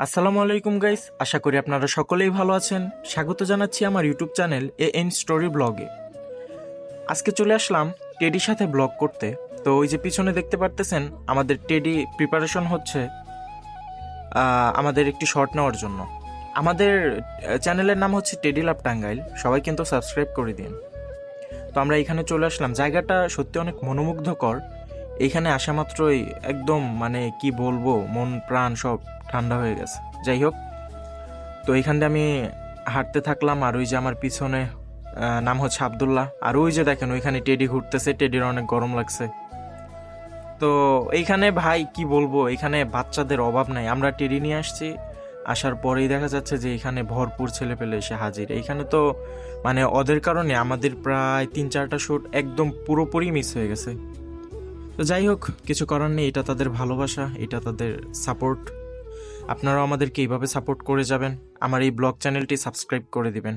আসসালামু আলাইকুম গাইস, আশা করি আপনারা সকলেই ভালো আছেন। স্বাগত জানাচ্ছি আমার ইউটিউব চ্যানেল এন স্টোরি ব্লগে। আজকে চলে আসলাম টেডির সাথে ব্লগ করতে। তো ওই যে পিছনে দেখতে পারতেছেন আমাদের টেডি প্রিপারেশন হচ্ছে আমাদের একটি শর্ট নেওয়ার জন্য। আমাদের চ্যানেলের নাম হচ্ছে টেডি লাভ টাঙ্গাইল, সবাই কিন্তু সাবস্ক্রাইব করে দিন। তো আমরা এখানে চলে আসলাম, জায়গাটা সত্যি অনেক মনোমুগ্ধকর। এইখানে আসা মাত্রই একদম মানে কি বলবো, মন প্রাণ সব ঠান্ডা হয়ে গেছে। যাই হোক, তো এইখান দিয়ে আমি হাঁটতে থাকলাম, আর ওই যে আমার পিছনে নাম হচ্ছে আব্দুল্লাহ, আর ওই যে দেখেন ওইখানে টেডি ঘুরতেছে, টেডির অনেক গরম লাগছে। তো এইখানে ভাই কি বলবো, এখানে বাচ্চাদের অভাব নাই। আমরা টেডি নিয়ে আসছি, আসার পরেই দেখা যাচ্ছে যে এখানে ভরপুর ছেলে পেলে এসে হাজির। এইখানে তো মানে ওদের কারণে আমাদের প্রায় 3-4টা শ্যুট একদম পুরোপুরি মিস হয়ে গেছে। তো যাই হোক, কিছু করার নেই, এটা তাদের ভালোবাসা, এটা তাদের সাপোর্ট। আপনারাও আমাদেরকে এইভাবে সাপোর্ট করে যাবেন, আমার এই ব্লগ চ্যানেলটি সাবস্ক্রাইব করে দিবেন।